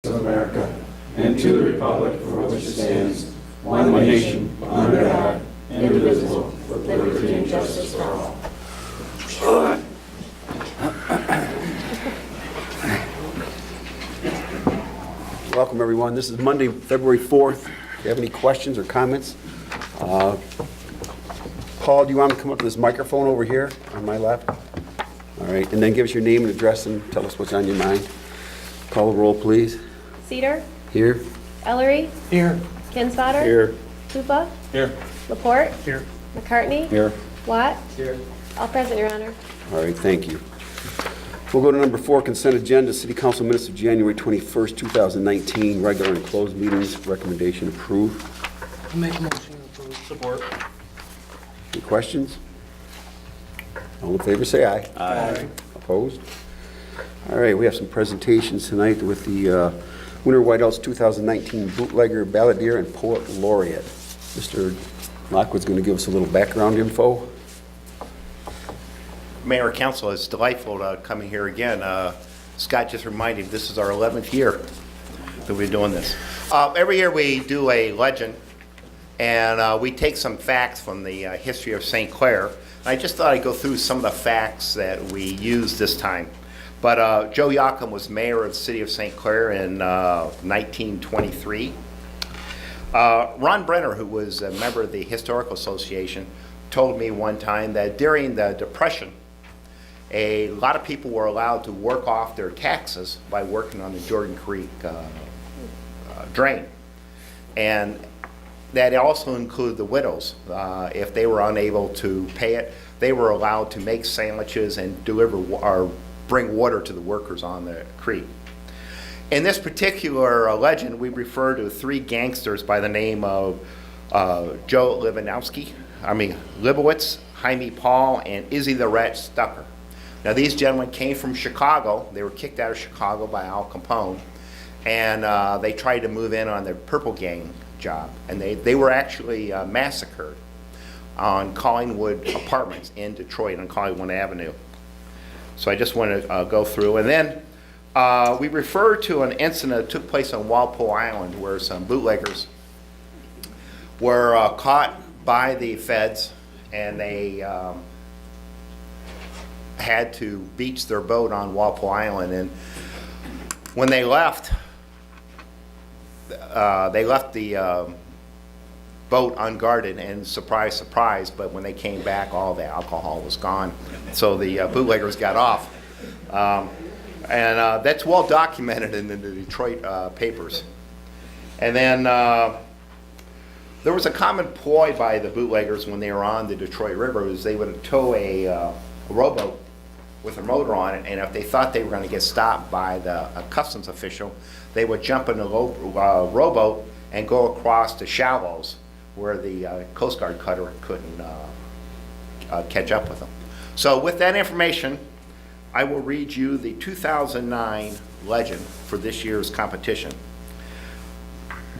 of America and to the republic for which it stands, one nation, under God, indivisible, with liberty and justice for all. Welcome, everyone. This is Monday, February 4th. If you have any questions or comments, Paul, do you want to come up to this microphone over here on my left? All right, and then give us your name and address and tell us what's on your mind. Call the roll, please. Cedar? Here. Ellery? Here. Kinsfater? Here. Pupa? Here. Laporte? Here. McCartney? Here. Watt? Here. All present, Your Honor. All right, thank you. We'll go to number 4, consent agenda, City Council minutes of January 21st, 2019, regular and closed meetings, recommendation approved. I'll make a motion to approve. Support. Any questions? All in favor, say aye. Aye. Opposed? All right, we have some presentations tonight with the Winter Whiteouts 2019 Bootlegger, Balladeer, and Poet Laureate. Mr. Lockwood's going to give us a little background info. Mayor, Council, it's delightful coming here again. Scott just reminded me, this is our 11th year that we're doing this. Every year we do a legend, and we take some facts from the history of St. Clair. I just thought I'd go through some of the facts that we used this time. But Joe Yocum was mayor of the city of St. Clair in 1923. Ron Brenner, who was a member of the Historical Association, told me one time that during the Depression, a lot of people were allowed to work off their taxes by working on the Jordan Creek drain. And that also included the widows. If they were unable to pay it, they were allowed to make sandwiches and deliver or bring water to the workers on the creek. In this particular legend, we refer to 3 gangsters by the name of Joe Libowitz, Jaime Paul, and Izzy the Rat Stucker. Now, these gentlemen came from Chicago. They were kicked out of Chicago by Al Capone, and they tried to move in on their Purple Gang job, and they were actually massacred on Collingwood Apartments in Detroit on Collingwood Avenue. So I just want to go through, and then we refer to an incident that took place on Walpole Island where some bootleggers were caught by the feds, and they had to beach their boat on Walpole Island. And when they left the boat unguarded, and surprise, surprise, but when they came back, all the alcohol was gone. So the bootleggers got off. And that's well documented in the Detroit papers. And then there was a common ploy by the bootleggers when they were on the Detroit River, is they would tow a rowboat with a motor on it, and if they thought they were going to get stopped by a customs official, they would jump in the rowboat and go across the shallows where the Coast Guard cutter couldn't catch up with them. So with that information, I will read you the 2009 legend for this year's competition.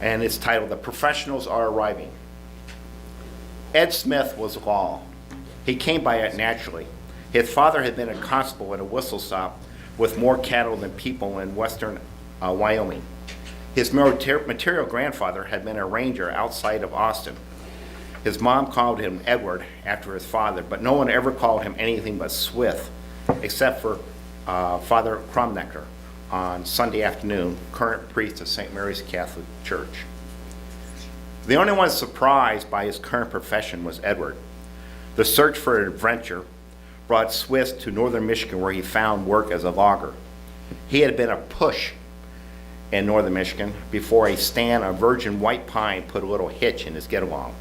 And it's titled, "The Professionals Are Arriving." Ed Smith was law. He came by it naturally. His father had been a constable at a whistle stop with more cattle than people in western Wyoming. His material grandfather had been a ranger outside of Austin. His mom called him Edward after his father, but no one ever called him anything but Swith, except for Father Cromnecker on Sunday afternoon, current priest of St. Mary's Catholic Church. The only one surprised by his current profession was Edward. The search for adventure brought Swith to northern Michigan, where he found work as a logger. He had been a push in northern Michigan before a stand of virgin white pine put a little hitch in his get-along.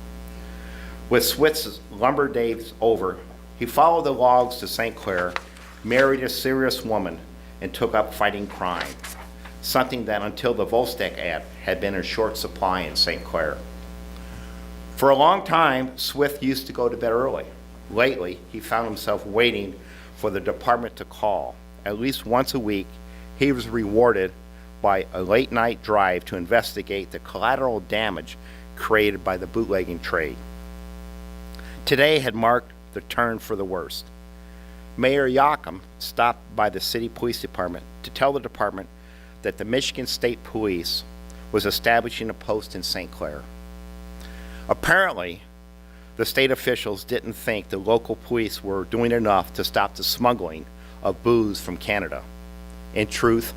With Swith's lumber days over, he followed the logs to St. Clair, married a serious woman, and took up fighting crime, something that until the Volstead Act had been in short supply in St. Clair. For a long time, Swith used to go to bed early. Lately, he found himself waiting for the department to call. At least once a week, he was rewarded by a late night drive to investigate the collateral damage created by the bootlegging trade. Today had marked the turn for the worst. Mayor Yocum stopped by the city police department to tell the department that the Michigan State Police was establishing a post in St. Clair. Apparently, the state officials didn't think the local police were doing enough to stop the smuggling of booze from Canada. In truth,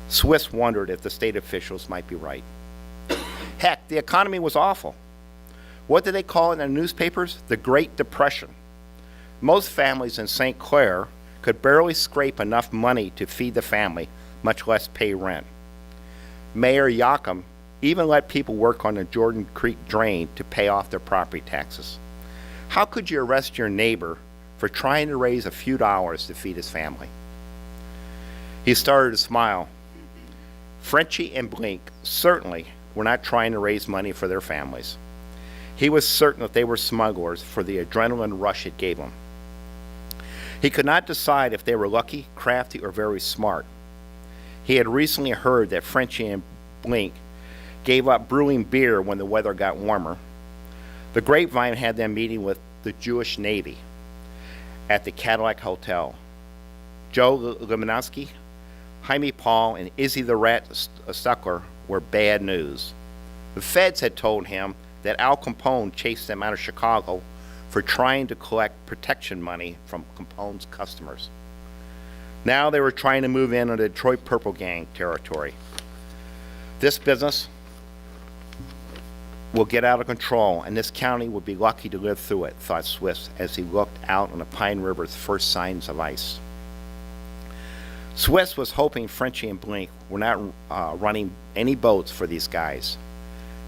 Swiss wondered if the state officials might be right. Heck, the economy was awful. What did they call it in the newspapers? The Great Depression. Most families in St. Clair could barely scrape enough money to feed the family, much less pay rent. Mayor Yocum even let people work on the Jordan Creek drain to pay off their property taxes. How could you arrest your neighbor for trying to raise a few dollars to feed his family? He started to smile. Frenchie and Blink certainly were not trying to raise money for their families. He was certain that they were smugglers for the adrenaline rush it gave them. He could not decide if they were lucky, crafty, or very smart. He had recently heard that Frenchie and Blink gave up brewing beer when the weather got warmer. The grapevine had them meeting with the Jewish Navy at the Cadillac Hotel. Joe Limanowski, Jaime Paul, and Izzy the Rat Stuckler were bad news. The feds had told him that Al Capone chased them out of Chicago for trying to collect protection money from Capone's customers. Now they were trying to move in on the Detroit Purple Gang territory. This business will get out of control, and this county will be lucky to live through it, thought Swift as he looked out on the Pine River's first signs of ice. Swift was hoping Frenchie and Blink were not running any boats for these guys.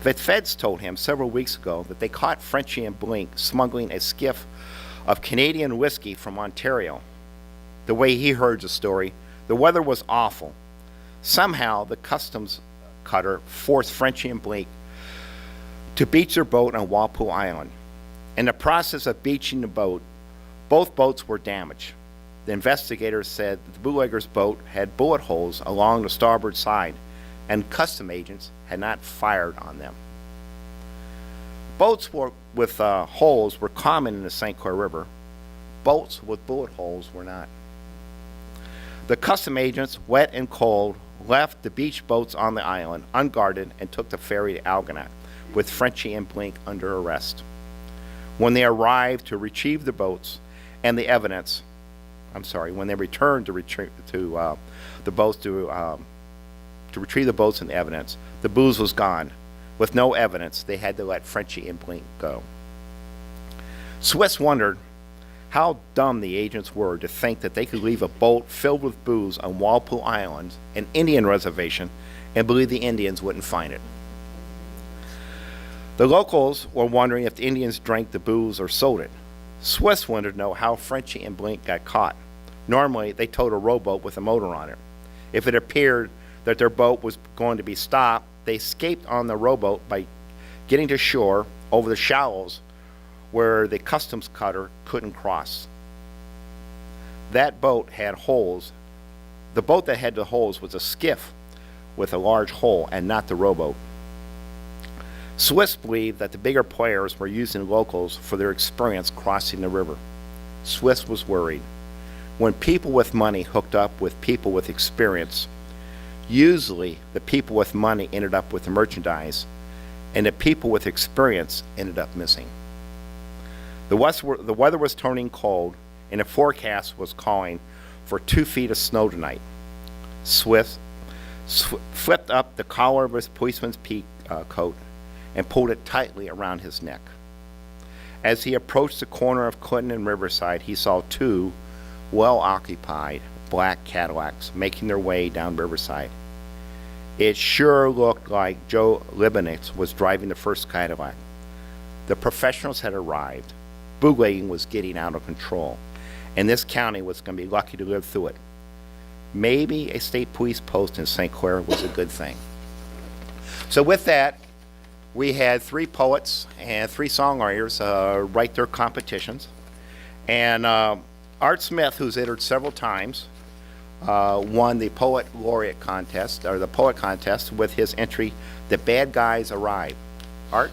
The feds told him several weeks ago that they caught Frenchie and Blink smuggling a skiff of Canadian whiskey from Ontario. The way he heard the story, the weather was awful. Somehow, the customs cutter forced Frenchie and Blink to beach their boat on Walpole Island. In the process of beaching the boat, both boats were damaged. The investigators said that the bootlegger's boat had bullet holes along the starboard side, and custom agents had not fired on them. Boats with holes were common in the St. Clair River. Boats with bullet holes were not. The custom agents, wet and cold, left the beach boats on the island unguarded and took the ferry to Algonac, with Frenchie and Blink under arrest. When they arrived to retrieve the boats and the evidence, when they returned to retrieve the boats and the evidence, the booze was gone. With no evidence, they had to let Frenchie and Blink go. Swiss wondered how dumb the agents were to think that they could leave a boat filled with booze on Walpole Island, an Indian reservation, and believe the Indians wouldn't find it. The locals were wondering if the Indians drank the booze or sold it. Swiss wanted to know how Frenchie and Blink got caught. Normally, they towed a rowboat with a motor on it. If it appeared that their boat was going to be stopped, they escaped on the rowboat by getting to shore over the shallows where the customs cutter couldn't cross. That boat had holes. The boat that had the holes was a skiff with a large hole and not the rowboat. Swiss believed that the bigger players were using locals for their experience crossing the river. Swiss was worried. When people with money hooked up with people with experience, usually the people with money ended up with the merchandise, and the people with experience ended up missing. The weather was turning cold, and the forecast was calling for 2 feet of snow tonight. Swift flipped up the collar of his policeman's coat and pulled it tightly around his neck. As he approached the corner of Clinton and Riverside, he saw 2 well-occupied black Cadillacs making their way down Riverside. It sure looked like Joe Libanix was driving the first Cadillac. The professionals had arrived. Bootlegging was getting out of control, and this county was going to be lucky to live through it. Maybe a state police post in St. Clair was a good thing. So with that, we had 3 poets and 3 songwriters write their competitions. And Art Smith, who's entered several times, won the Poet Laureate contest, or the Poet contest, with his entry, "The Bad Guys Arrive." Art?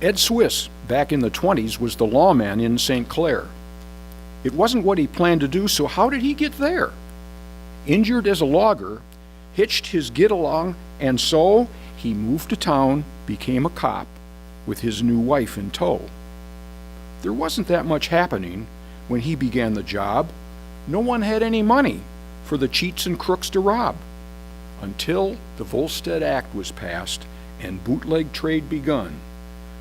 Ed Swiss, back in the 20s, was the lawman in St. Clair. It wasn't what he planned to do, so how did he get there? Injured as a logger, hitched his get-along, and so he moved to town, became a cop, with his new wife in tow. There wasn't that much happening when he began the job. No one had any money for the cheats and crooks to rob. Until the Volstead Act was passed and bootleg trade begun,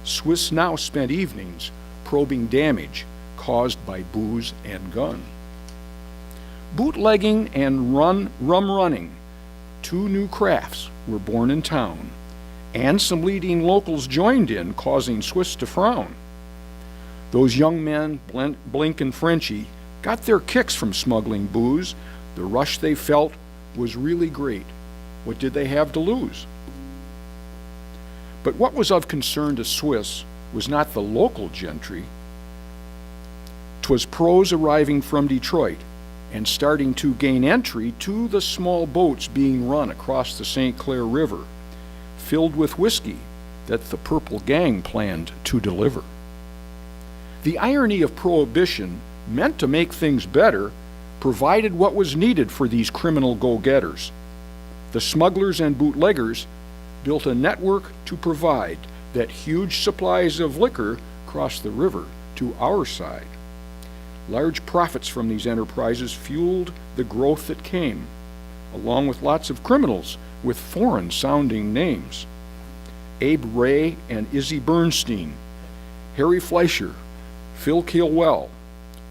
Swiss now spent evenings probing damage caused by booze and gun. Bootlegging and rum running, two new crafts, were born in town, and some leading locals joined in, causing Swiss to frown. Those young men, Blink and Frenchie, got their kicks from smuggling booze. The rush they felt was really great. What did they have to lose? But what was of concern to Swiss was not the local gentry. 'Twas pros arriving from Detroit and starting to gain entry to the small boats being run across the St. Clair River, filled with whiskey that the Purple Gang planned to deliver. The irony of Prohibition, meant to make things better, provided what was needed for these criminal go-getters. The smugglers and bootleggers built a network to provide that huge supplies of liquor crossed the river to our side. Large profits from these enterprises fueled the growth that came, along with lots of criminals with foreign-sounding names. Abe Ray and Izzy Bernstein, Harry Fleischer, Phil Kilwell,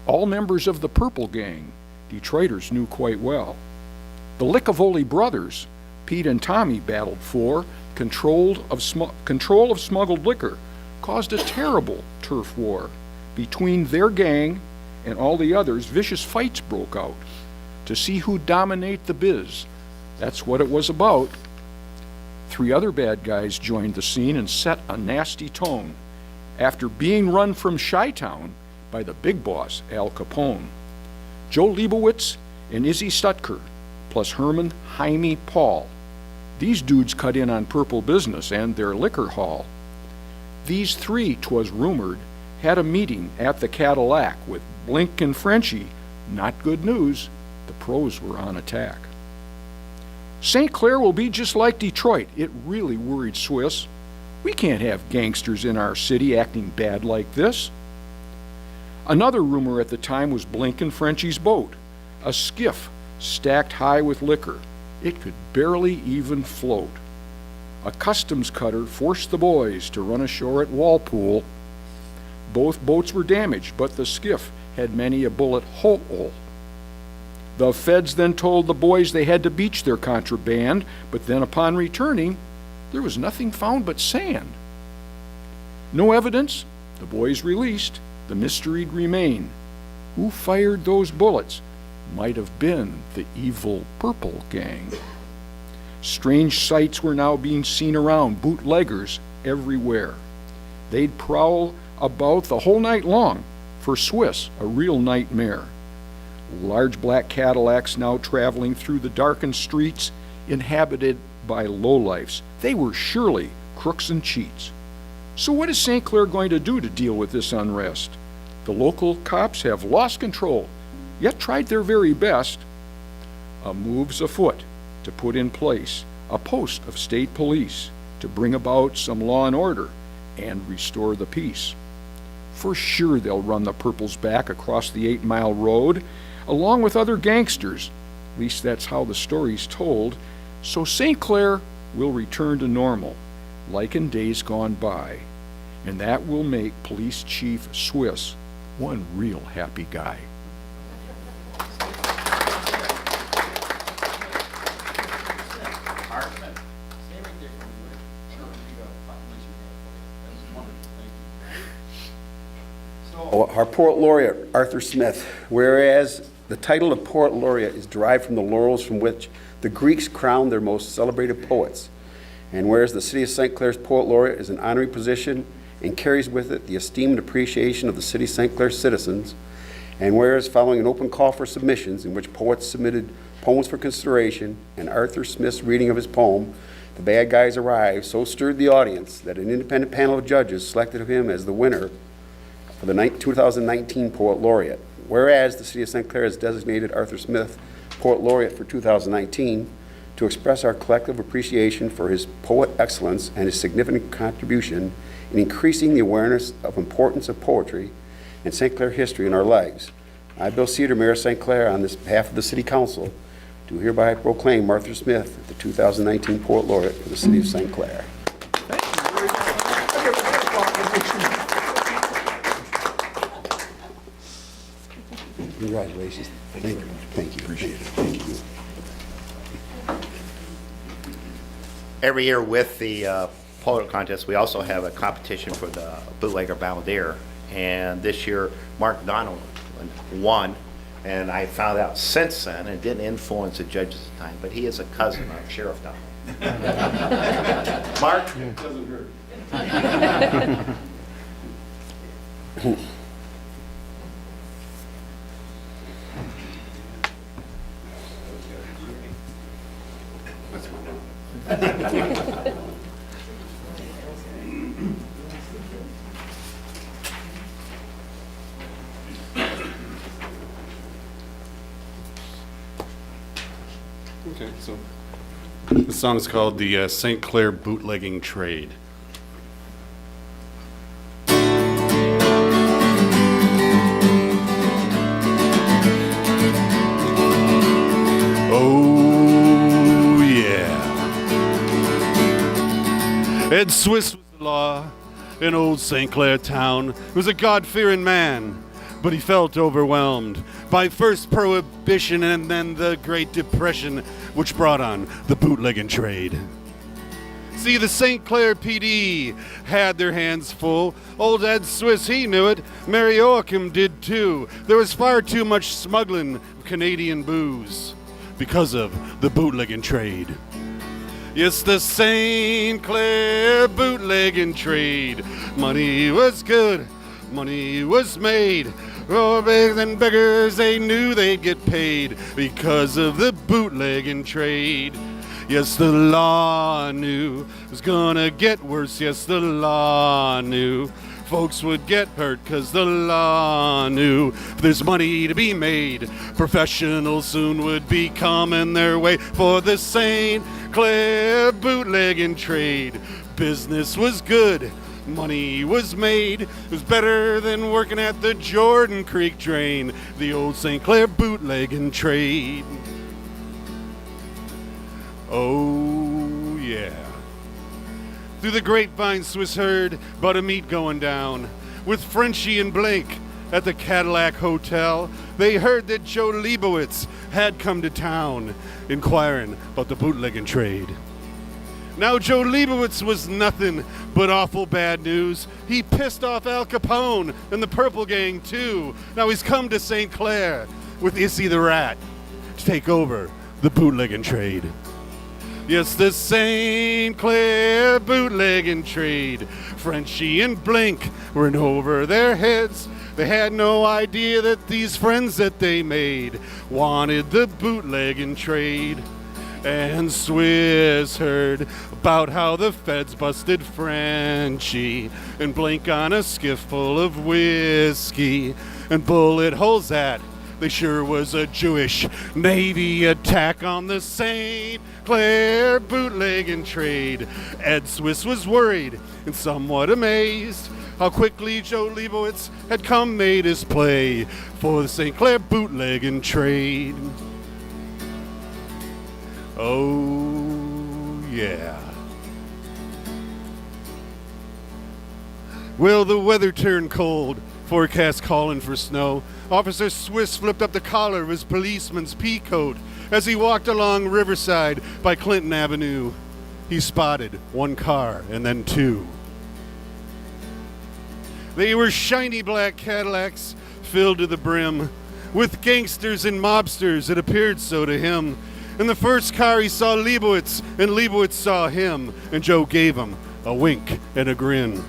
all members of the Purple Gang, Detroiters knew quite well. The Licavoli brothers, Pete and Tommy, battled for control of smuggled liquor, caused a terrible turf war. Between their gang and all the others, vicious fights broke out to see who'd dominate the biz. That's what it was about. 3 other bad guys joined the scene and set a nasty tone after being run from Chi-Town by the big boss, Al Capone. Joe Leibowitz and Izzy Stutker, plus Herman, Jaime, Paul. These dudes cut in on Purple business and their liquor haul. These 3, 'twas rumored, had a meeting at the Cadillac with Blink and Frenchie. Not good news, the pros were on attack. St. Clair will be just like Detroit. It really worried Swiss. We can't have gangsters in our city acting bad like this. Another rumor at the time was Blink and Frenchie's boat, a skiff stacked high with liquor. It could barely even float. A customs cutter forced the boys to run ashore at Walpole. Both boats were damaged, but the skiff had many a bullet hole. The feds then told the boys they had to beach their contraband, but then upon returning, there was nothing found but sand. No evidence, the boys released, the mystery'd remain. Who fired those bullets? Might have been the evil Purple Gang. Strange sights were now being seen around, bootleggers everywhere. They'd prowl about the whole night long, for Swiss, a real nightmare. Large black Cadillacs now traveling through the darkened streets, inhabited by lowlifes. They were surely crooks and cheats. So what is St. Clair going to do to deal with this unrest? The local cops have lost control, yet tried their very best. A move's afoot to put in place a post of state police to bring about some law and order and restore the peace. For sure they'll run the Purples back across the 8-mile road, along with other gangsters. At least that's how the story's told. So St. Clair will return to normal, like in days gone by. And that will make Police Chief Swiss one real happy guy. Our Poet Laureate, Arthur Smith, whereas the title of Poet Laureate is derived from the laurels from which the Greeks crowned their most celebrated poets, and whereas the City of St. Clair's Poet Laureate is an honorary position and carries with it the esteemed appreciation of the City of St. Clair citizens, and whereas following an open call for submissions in which poets submitted poems for consideration and Arthur Smith's reading of his poem, The bad guys arrived, so stirred the audience that an independent panel of judges selected him as the winner for the 2019 Poet Laureate. Whereas the City of St. Clair has designated Arthur Smith Poet Laureate for 2019 to express our collective appreciation for his poet excellence and his significant contribution in increasing the awareness of importance of poetry and St. Clair history in our lives. I, Bill Cedar, Mayor of St. Clair, on this behalf of the City Council, do hereby proclaim Arthur Smith the 2019 Poet Laureate for the City of St. Clair. Congratulations. Thank you. Thank you. Appreciate it. Thank you. Every year with the poet contest, we also have a competition for the bootlegger balladeer. And this year, Mark Donald won. And I found out since then, and it didn't influence the judges at the time, but he is a cousin of Sheriff Donald. Mark? It doesn't hurt. Okay, so the song is called the St. Clair Bootlegging Trade. Oh, yeah. Ed Swiss was the law in old St. Clair town. He was a God-fearing man, but he felt overwhelmed by first Prohibition and then the Great Depression, which brought on the bootlegging trade. See, the St. Clair PD had their hands full. Old Ed Swiss, he knew it. Mary Joachim did too. There was far too much smuggling of Canadian booze because of the bootlegging trade. Yes, the St. Clair bootlegging trade. Money was good, money was made. Oh, beggars and beggars, they knew they'd get paid because of the bootlegging trade. Yes, the law knew it was gonna get worse. Yes, the law knew folks would get hurt because the law knew if there's money to be made, professionals soon would be coming their way for the St. Clair bootlegging trade. Business was good. Money was made. It was better than working at the Jordan Creek drain. The old St. Clair bootlegging trade. Oh, yeah. Through the grapevine, Swiss heard about a meet going down with Frenchie and Blake at the Cadillac Hotel. They heard that Joe Leibowitz had come to town inquiring about the bootlegging trade. Now, Joe Leibowitz was nothing but awful bad news. He pissed off Al Capone and the Purple Gang, too. Now he's come to St. Clair with Issy the Rat to take over the bootlegging trade. Yes, the St. Clair bootlegging trade. Frenchie and Blink were in over their heads. They had no idea that these friends that they made wanted the bootlegging trade. And Swiss heard about how the feds busted Frenchie and Blink on a skiff full of whiskey and bullet holes that they sure was a Jewish Navy attack on the St. Clair bootlegging trade. Ed Swiss was worried and somewhat amazed how quickly Joe Leibowitz had come made his play for the St. Clair bootlegging trade. Oh, yeah. Well, the weather turned cold, forecast calling for snow. Officer Swiss flipped up the collar of his policeman's pea coat as he walked along Riverside by Clinton Avenue. He spotted one car and then two. They were shiny black Cadillacs filled to the brim with gangsters and mobsters, it appeared so to him. In the first car he saw Leibowitz, and Leibowitz saw him, and Joe gave him a wink and a grin.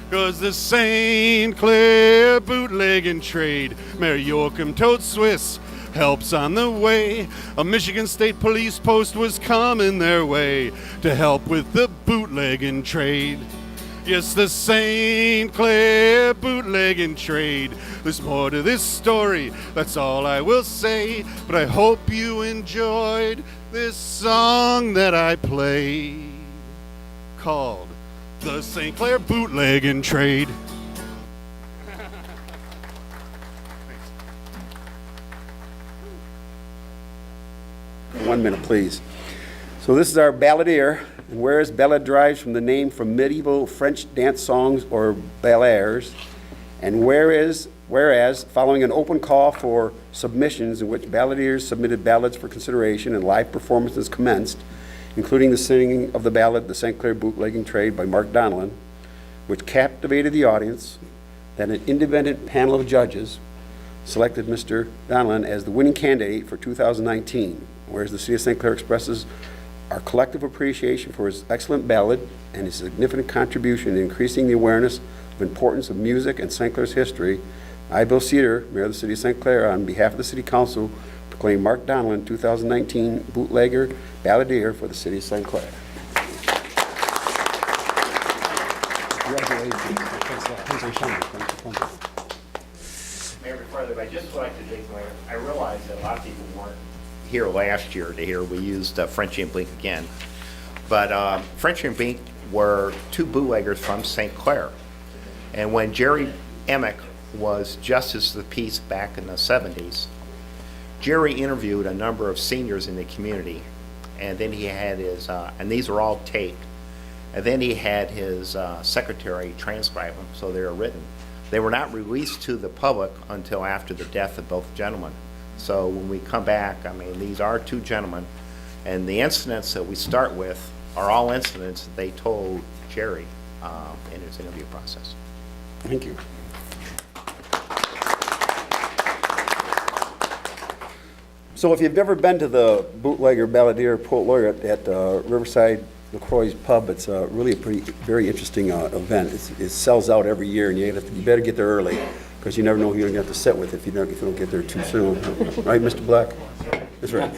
'Cause the St. Clair bootlegging trade, Mary Joachim told Swiss, help's on the way. A Michigan State police post was coming their way to help with the bootlegging trade. Yes, the St. Clair bootlegging trade. There's more to this story, that's all I will say. But I hope you enjoyed this song that I played, called the St. Clair bootlegging trade. 1 minute, please. So this is our balladeer, and whereas ballad derives from the name from medieval French dance songs or ballades, and whereas following an open call for submissions in which balladeers submitted ballads for consideration and live performances commenced, including the singing of the ballad The St. Clair Bootlegging Trade by Mark Donellan, which captivated the audience, that an independent panel of judges selected Mr. Donellan as the winning candidate for 2019, whereas the City of St. Clair expresses our collective appreciation for his excellent ballad and his significant contribution in increasing the awareness of importance of music and St. Clair's history. I, Bill Cedar, Mayor of the City of St. Clair, on behalf of the City Council, proclaim Mark Donellan 2019 Bootlegger Balladeer for the City of St. Clair. Mayor, before that, I just would like to declare, I realize that a lot of people weren't here last year to hear we used Frenchie and Blink again. But Frenchie and Blink were two bootleggers from St. Clair. And when Jerry Emick was Justice of the Peace back in the 70s, Jerry interviewed a number of seniors in the community. And then he had his, and these are all taped, and then he had his secretary transcribe them so they were written. They were not released to the public until after the death of both gentlemen. So when we come back, I mean, these are two gentlemen, and the incidents that we start with are all incidents that they told Jerry in his interview process. Thank you. So if you've never been to the Bootlegger Balladeer Poet Laureate at Riverside LaCroix's Pub, it's really a very interesting event. It sells out every year, and you better get there early, because you never know who you're going to have to sit with if you don't get there too soon. Right, Mr. Black? That's right.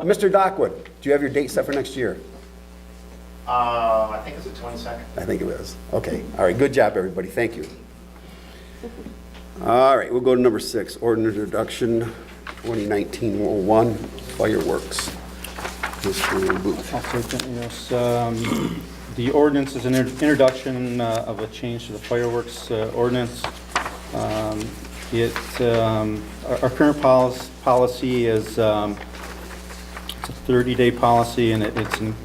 Mr. Dockwood, do you have your date set for next year? I think it's the 22nd. I think it was. Okay. All right. Good job, everybody. Thank you. All right. We'll go to number 6, ordinance introduction 2019-01, fireworks. Mr. Booth. I'll take it, yes. The ordinance is an introduction of a change to the fireworks ordinance. Our current policy is it's a 30-day policy, and it's in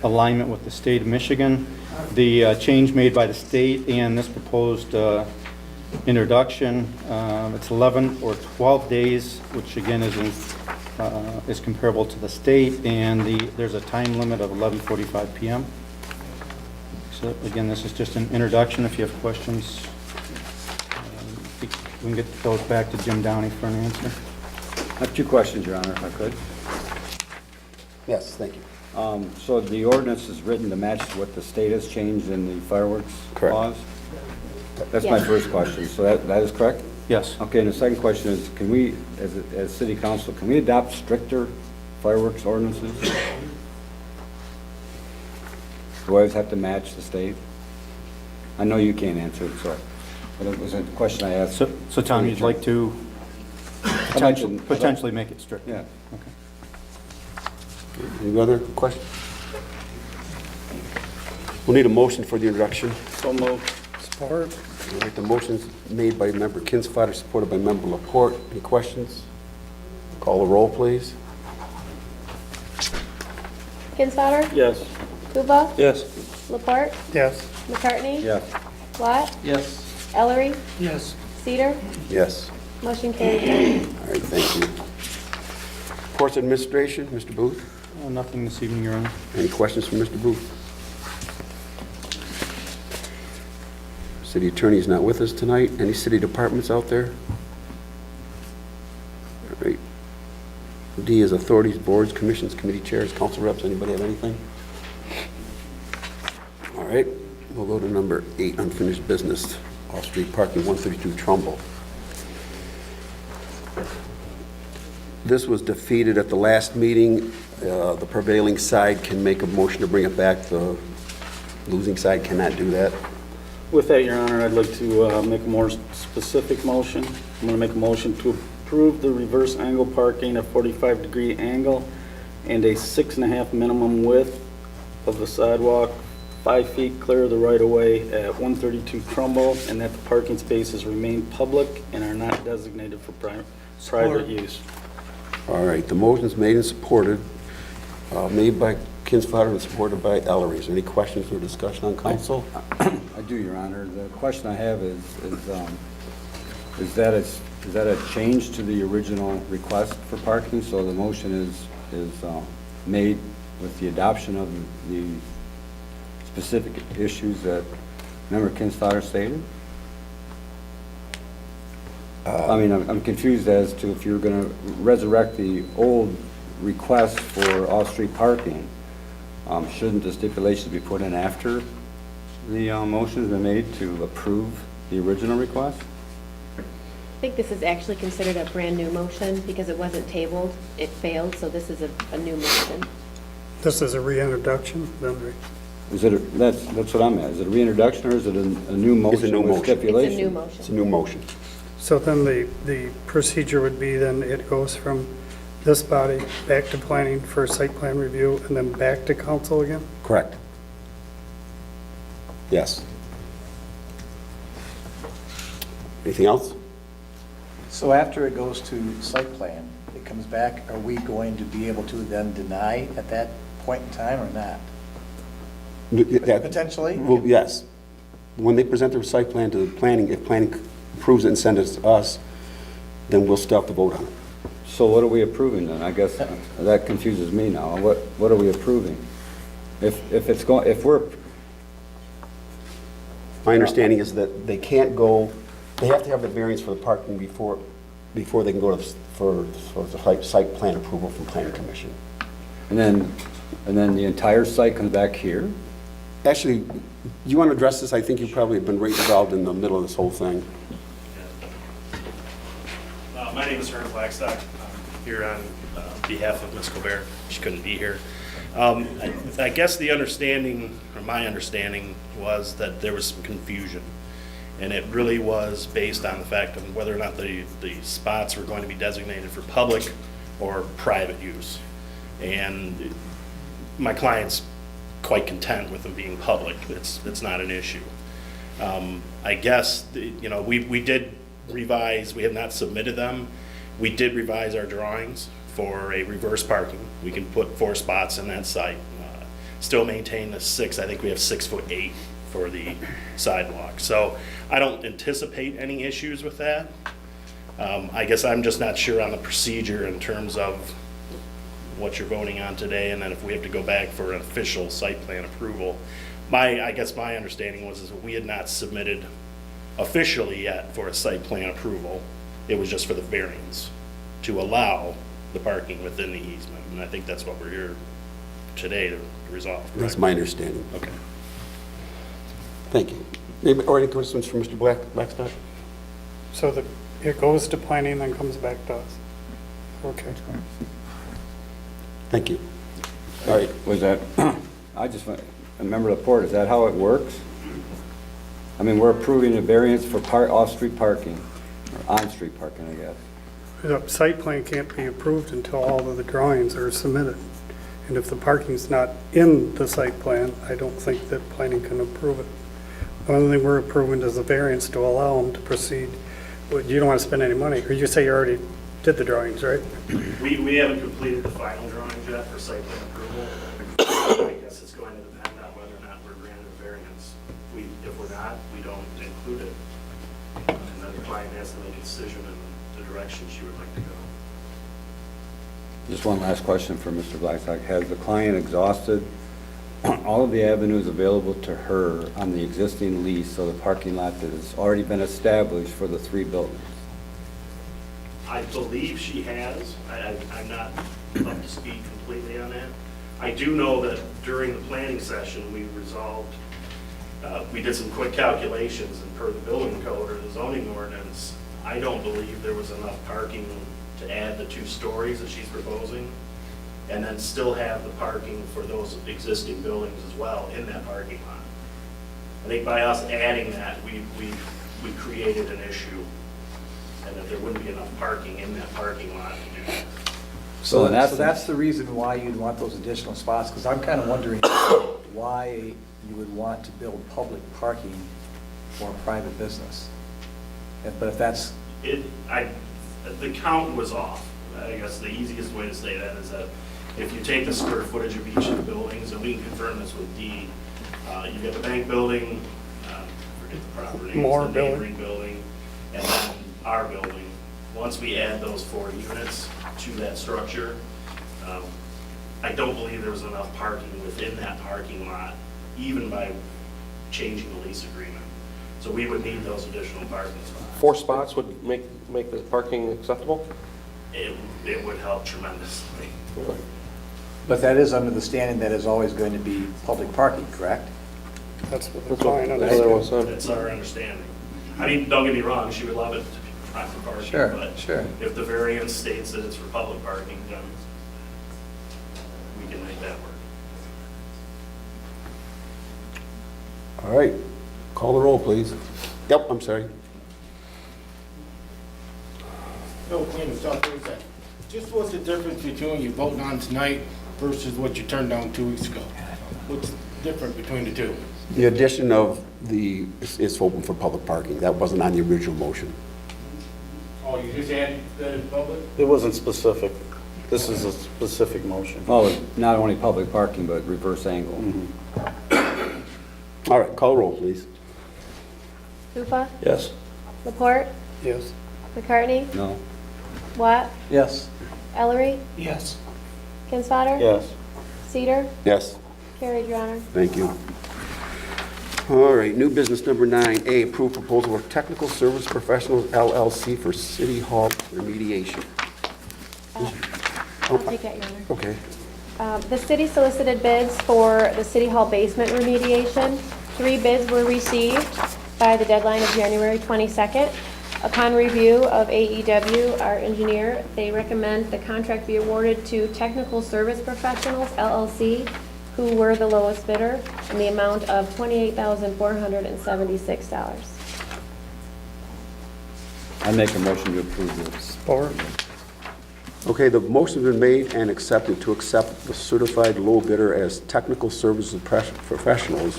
alignment with the state of Michigan. The change made by the state and this proposed introduction, it's 11 or 12 days, which again is comparable to the state, and there's a time limit of 11:45 p.m. So again, this is just an introduction. If you have questions, we can get those back to Jim Downey for an answer. I have 2 questions, Your Honor, if I could. Yes, thank you. So the ordinance is written to match what the state has changed in the fireworks Correct. laws? That's my Yes. first question. So that is correct? Yes. Okay, and the second question is, can we, as city council, can we adopt stricter fireworks ordinances? Do I always have to match the state? I know you can't answer it, so, but it was a question I asked. So Tom, you'd like to potentially make it strict? Yeah. Okay. Any other questions? We'll need a motion for the introduction. So moved. Support. All right, the motion's made by Member Kinsfater, supported by Member Laporte. Any questions? Call the roll, please. Kinsfater? Yes. Puba? Yes. Laporte? Yes. McCartney? Yes. Platt? Yes. Ellery? Yes. Cedar? Yes. Motion carried. All right, thank you. Reports of administration, Mr. Booth. Nothing this evening, Your Honor. Any questions from Mr. Booth? City attorney is not with us tonight. Any city departments out there? All right. D is authorities, boards, commissions, committee chairs, council reps. Anybody have anything? All right. We'll go to number 8, unfinished business, off-street parking, 132 Trumbull. This was defeated at the last meeting. The prevailing side can make a motion to bring it back. The losing side cannot do that. With that, Your Honor, I'd like to make a more specific motion. I'm going to make a motion to approve the reverse angle parking at 45-degree angle and a 6.5 minimum width of the sidewalk, 5 feet clear of the right-of-way at 132 Trumbull, and that the parking spaces remain public and are not designated for private use. All right, the motion's made and supported, made by Kinsfather and supported by Ellery. Is there any questions or discussion on council? I do, Your Honor. The question I have is that a change to the original request for parking? So the motion is made with the adoption of the specific issues that Member Kinsfather stated? I mean, I'm confused as to if you're going to resurrect the old request for off-street parking, shouldn't the stipulations be put in after the motion's been made to approve the original request? I think this is actually considered a brand-new motion because it wasn't tabled. It failed, so this is a new motion. This is a reintroduction, then, right? Is it, that's what I'm at. Is it a reintroduction or is it a new motion It's a new with motion. stipulation? It's a new motion. It's a new motion. So then the procedure would be then it goes from this body back to planning for site plan review and then back to council again? Correct. Yes. Anything else? So after it goes to site plan, it comes back, are we going to be able to then deny at that point in time or not? Potentially? Well, yes. When they present their site plan to the planning, if planning approves it and sends it to us, then we'll still have to vote on it. So what are we approving then? I guess that confuses me now. What are we approving? If we're, My understanding is that they can't go, they have to have the variance for the parking before they can go to, for the site plan approval from planning commission. and then the entire site comes back here? Actually, you want to address this? I think you probably have been right involved in the middle of this whole thing. My name is Herb Blackstock. I'm here on behalf of Ms. Colbert. She couldn't be here. I guess the understanding, or my understanding, was that there was some confusion. And it really was based on the fact of whether or not the spots were going to be designated for public or private use. And my client's quite content with them being public. It's not an issue. I guess, we did revise, we have not submitted them. We did revise our drawings for a reverse parking. We can put 4 spots in that site. Still maintain the 6, I think we have 6'8" for the sidewalk. So I don't anticipate any issues with that. I guess I'm just not sure on the procedure in terms of what you're voting on today, and then if we have to go back for an official site plan approval. I guess my understanding was that we had not submitted officially yet for a site plan approval. It was just for the variance to allow the parking within the easement, and I think that's what we're here today to resolve. Correct? That's my understanding. Okay. Thank you. Any questions from Mr. Blackstock? So it goes to planning and then comes back to us? Okay. Thank you. All right. Was that, a member of the board, is that how it works? I mean, we're approving a variance for off-street parking, or on-street parking, I guess. The site plan can't be approved until all of the drawings are submitted. And if the parking's not in the site plan, I don't think that planning can approve it. The only thing we're approving is the variance to allow them to proceed. Well, you don't want to spend any money, or you say you already did the drawings, right? We haven't completed the final drawings yet for site plan approval. I guess it's going to depend on whether or not we're granted a variance. If we're not, we don't include it. And then the client has to make a decision in the direction she would like to go. Just one last question for Mr. Blackstock. Has the client exhausted all of the avenues available to her on the existing lease, so the parking lot that has already been established for the 3 buildings? I believe she has. I'm not up to speed completely on that. I do know that during the planning session, we resolved, we did some quick calculations, and per the building code or the zoning ordinance, I don't believe there was enough parking to add the 2 stories that she's proposing, and then still have the parking for those existing buildings as well in that parking lot. I think by us adding that, we created an issue, and that there wouldn't be enough parking in that parking lot to do that. So in essence- that's the reason why you'd want those additional spots, because I'm kind of wondering why you would want to build public parking for a private business. But if that's, The count was off. I guess the easiest way to say that is that if you take the square footage of each of the buildings, and we can confirm this with Dee, you've got the bank building, forget the proper name, Moore the building. neighboring building, and then our building. Once we add those 4 units to that structure, I don't believe there was enough parking within that parking lot, even by changing the lease agreement. So we would need those additional parking spots. 4 spots would make the parking acceptable? It would help tremendously. but that is under the standing that is always going to be public parking, correct? That's what the That's what client the other one understands. said. That's our understanding. I mean, don't get me wrong, she would love it to be private parking. Sure, But sure. if the variance states that it's for public parking, then we can make that work. All right, call the roll, please. Yep, I'm sorry. No, just what's the difference between you voting on tonight versus what you turned down 2 weeks ago? What's different between the two? The addition of it's open for public parking. That wasn't on the original motion. Oh, you just added that in public? It wasn't specific. This is a specific motion. Oh, not only public parking, but reverse angle. All right, call the roll, please. Lupa? Yes. Laporte? Yes. McCartney? No. Watt? Yes. Ellery? Yes. Kinsfater? Yes. Cedar? Yes. Carried, Your Honor. Thank you. All right, new business number 9A, approved proposal of Technical Service Professionals LLC for City Hall remediation. I'll take that, Your Honor. Okay. The city solicited bids for the City Hall basement remediation. 3 bids were received by the deadline of January 22nd. Upon review of AEW, our engineer, they recommend the contract be awarded to Technical Service Professionals LLC, who were the lowest bidder, in the amount of $28,476. I make a motion to approve this. Support. Okay, the motion's been made and accepted to accept the certified low bidder as Technical Services Professionals.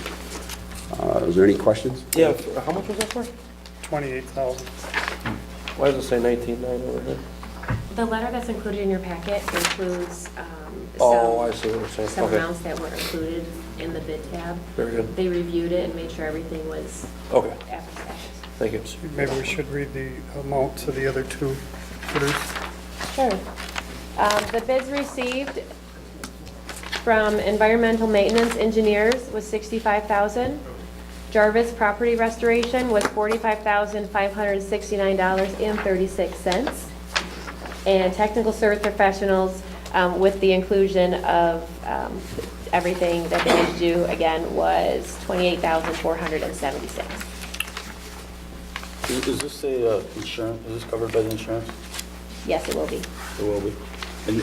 Is there any questions? Yeah, how much was that for? 28,000. Why does it say 19.9 over here? The letter that's included in your packet includes Oh, I see what you're saying. some Okay. amounts that were included in the bid tab. Very good. They reviewed it and made sure everything was Okay, apples to apples. thank you. Maybe we should read the amounts of the other 2 bidders. Sure. The bids received from Environmental Maintenance Engineers was $65,000. Jarvis Property Restoration was $45,569.36. And Technical Service Professionals, with the inclusion of everything that they had to do, again, was $28,476. Is this a insurance, is this covered by the insurance? Yes, it will be. It will be. And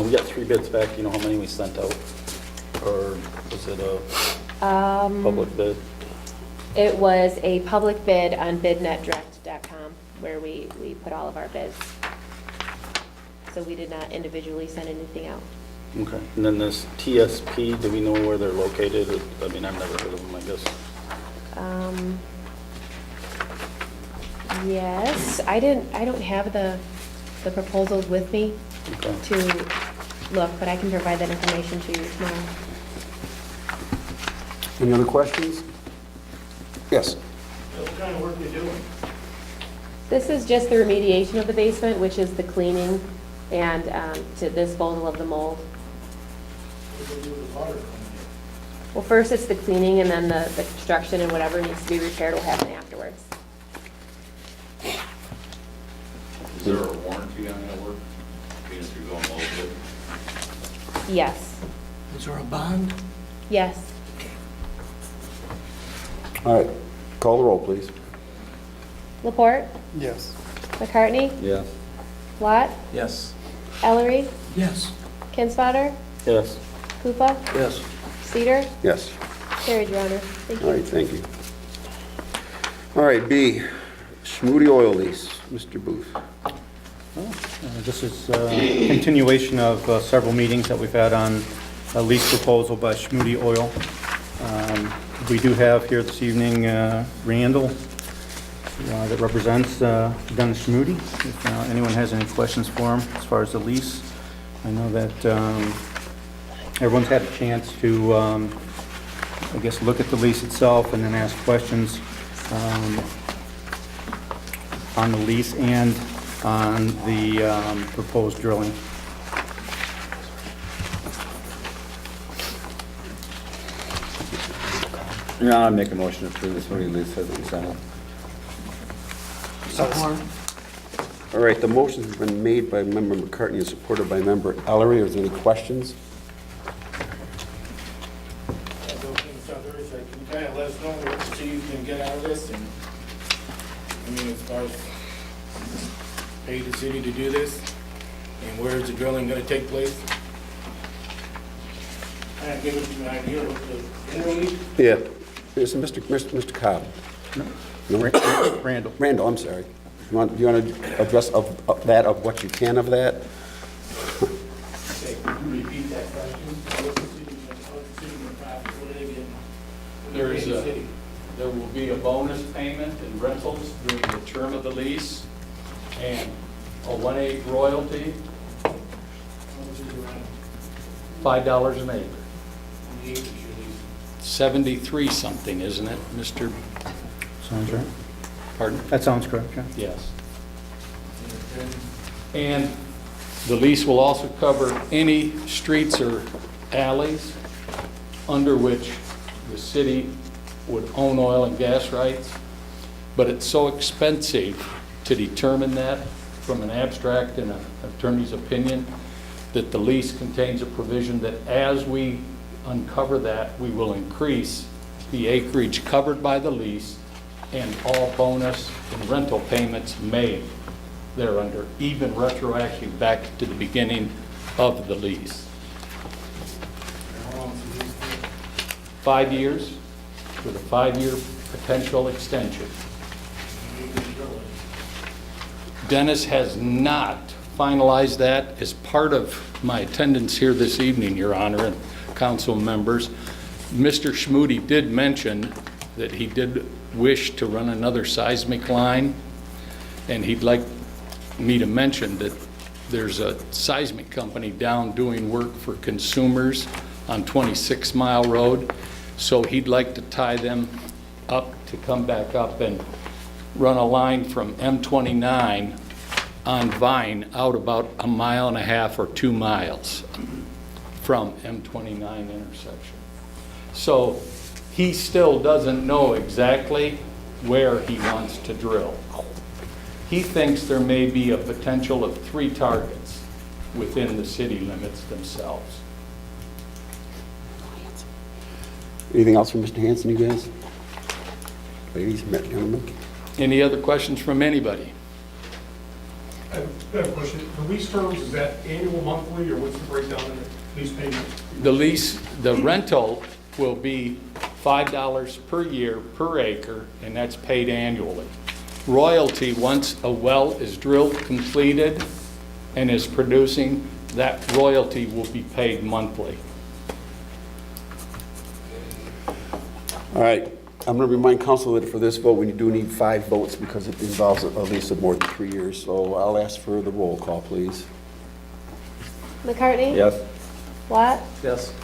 we got 3 bids back, you know how many we sent out? Or was it a public bid? It was a public bid on bidnetdirect.com where we put all of our bids. So we did not individually send anything out. Okay. And then this TSP, do we know where they're located? I mean, I've never heard of them, I guess. Yes, I don't have the proposals with me Okay. to look, but I can provide that information to you tomorrow. Any other questions? Yes. What kind of work you doing? This is just the remediation of the basement, which is the cleaning and to disposal of the mold. What do you do with the water coming in? Well, first it's the cleaning, and then the construction and whatever needs to be repaired will happen afterwards. Is there a warranty on that work? Being if you're going low bid? Yes. Is there a bond? Yes. All right, call the roll, please. Laporte? Yes. McCartney? Yes. Lot, Yes. Ellery, Yes. Kinsfater, Yes. Koopa, Yes. Cedar. Yes. Carried, Your Honor. Thank All you. right, thank you. All right, B, Schmoody Oil Lease, Mr. Booth. This is a continuation of several meetings that we've had on a lease proposal by Schmoody Oil. We do have here this evening Randall that represents Dennis Schmoody. If anyone has any questions for him as far as the lease, I know that everyone's had a chance to, I guess, look at the lease itself and then ask questions on the lease and on the proposed drilling. Your Honor, I make a motion to approve this Schmoody lease as presented. All right, the motion has been made by Member McCartney and supported by Member Ellery. Is there any questions? Can you kind of let us know what the city can get out of this? And I mean, as far as pay the city to do this, and where is the drilling going to take place? Kind of give us an idea of the generally. Yeah. It's Mr. Cobb. No? Randall. Randall, I'm sorry. Do you want to address of what you can of that? Okay, could you repeat that question? What the city gonna profit? What are they getting? There will be a bonus payment in rentals during the term of the lease and a 1/8 royalty, How much is the rent? $5 an acre. On the acres you lease? 73 something, isn't it, Mr. Sounds right. Pardon? That sounds correct, John. Yes. And the lease will also cover any streets or alleys under which the city would own oil and gas rights, but it's so expensive to determine that from an abstract and an attorney's opinion that the lease contains a provision that as we uncover that, we will increase the acreage covered by the lease and all bonus and rental payments made thereunder, even retroactive back to the beginning of the lease. How long is the lease for? 5 years with a 5-year potential extension. Dennis has not finalized that. As part of my attendance here this evening, Your Honor, and council members, Mr. Schmoody did mention that he did wish to run another seismic line, and he'd like me to mention that there's a seismic company down doing work for consumers on 26 Mile Road, so he'd like to tie them up to come back up and run a line from M29 on Vine out about 1.5 miles or 2 miles from M29 intersection. So he still doesn't know exactly where he wants to drill. He thinks there may be a potential of 3 targets within the city limits themselves. Anything else from Mr. Hanson, you guys? Ladies, gentlemen? Any other questions from anybody? I have a question. The lease terms, is that annual, monthly, or what's the breakdown in the lease payment? The rental will be $5 per year per acre, and that's paid annually. Royalty, once a well is drilled, completed, and is producing, that royalty will be paid monthly. All right, I'm going to remind council that for this vote, we do need 5 votes because it involves a lease of more than 3 years. So I'll ask for the roll call, please. McCartney? Yes. Watt? Yes.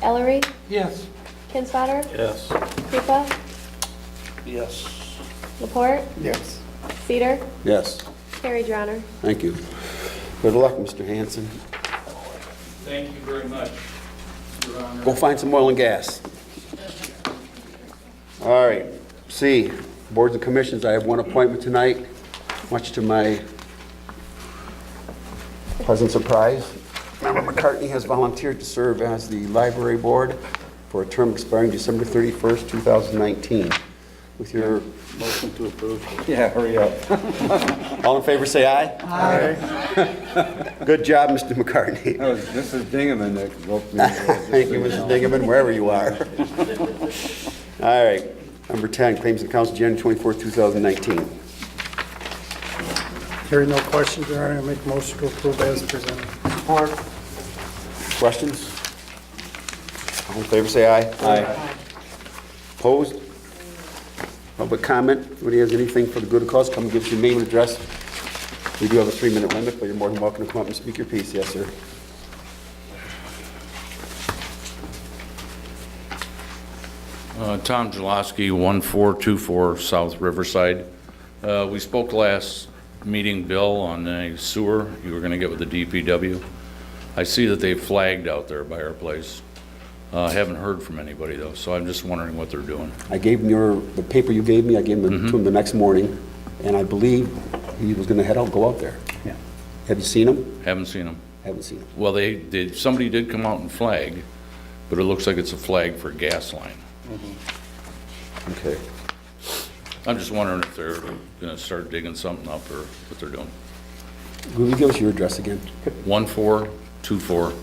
Ellery? Yes. Kinsfater? Yes. Krupa? Yes. Laporte? Yes. Cedar? Yes, Carried, Your Honor. thank you. Good luck, Mr. Hanson. Thank you very much, Your Honor. Go find some oil and gas. All right, C, boards and commissions. I have one appointment tonight, much to my pleasant surprise. Member McCartney has volunteered to serve as the library board for a term expiring December 31st, 2019. with your, Motion to approve. Yeah, hurry up. all in favor, say aye. Aye. Good job, Mr. McCartney. That was Mrs. Dingaman that wrote me. Thank you, Mrs. Dingaman, wherever you are. All right, number 10, claims of council, January 24, 2019. Hearing no questions, Your Honor, I make a motion to approve as presented. Support. Questions? All in favor, say aye. Aye. Opposed? Public comment? Anybody has anything for the good of the cause, come and give us your name and address. We do have a 3-minute limit, but you're more than welcome to come up and speak your piece. Yes, sir. Tom Jaloski, 1424 South Riverside. We spoke last meeting, Bill, on a sewer you were going to get with the DPW. I see that they flagged out there by our place. Haven't heard from anybody, though, so I'm just wondering what they're doing. I gave him the paper you gave me, I gave him to him the next morning, and I believe he was gonna go out there. Yeah. Have you seen him? Haven't seen them. Haven't seen him. Well, somebody did come out and flag, but it looks like it's a flag for gas line. Okay. I'm just wondering if they're gonna start digging something up or what they're doing. Will you give us your address again? 1424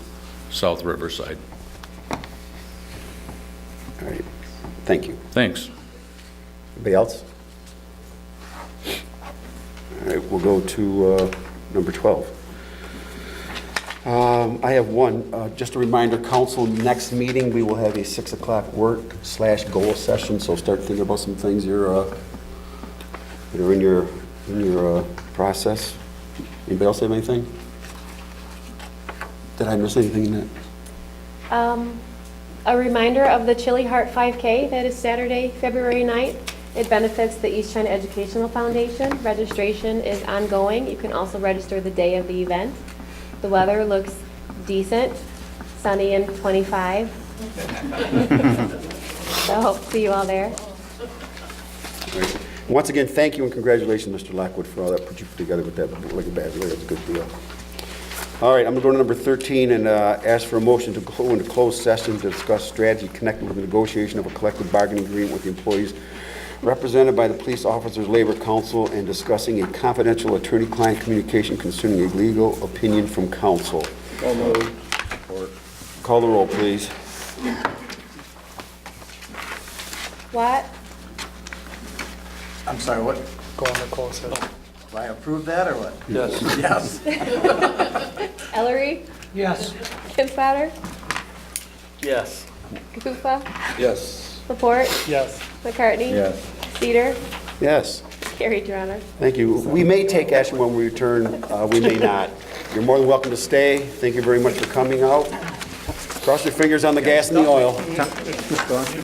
South Riverside. All right, thank you. Thanks. Anybody else? All right, we'll go to number 12. I have one, just a reminder, council, next meeting, we will have a 6 o'clock work/goal session, so start thinking about some things that are in your process. Anybody else have anything? Did I miss anything in that? A reminder of the Chili Heart 5K that is Saturday, February 9th. It benefits the East China Educational Foundation. Registration is ongoing. You can also register the day of the event. The weather looks decent, sunny and 25. So hope to see you all there. Right. Once again, thank you and congratulations, Mr. Lockwood, for all that put together with that like a bad. That's a good deal. All right, I'm going to go to number 13 and ask for a motion to go into closed session to discuss strategy connected with the negotiation of a collective bargaining agreement with the employees represented by the Police Officers Labor Council and discussing a confidential attorney-client communication concerning a legal opinion from counsel. Call the roll, please. Watt, I'm sorry, what? Go on the closed session. Do I approve that or what? Yes. Yes. Ellery, Yes. Kinsfater, Yes. Kapufa, Yes. Laporte, Yes. McCartney. Yes. Cedar, Yes. carried, Your Honor. Thank you. We may take action when we return. We may not. You're more than welcome to stay. Thank you very much for coming out. Cross your fingers on the gas and the oil.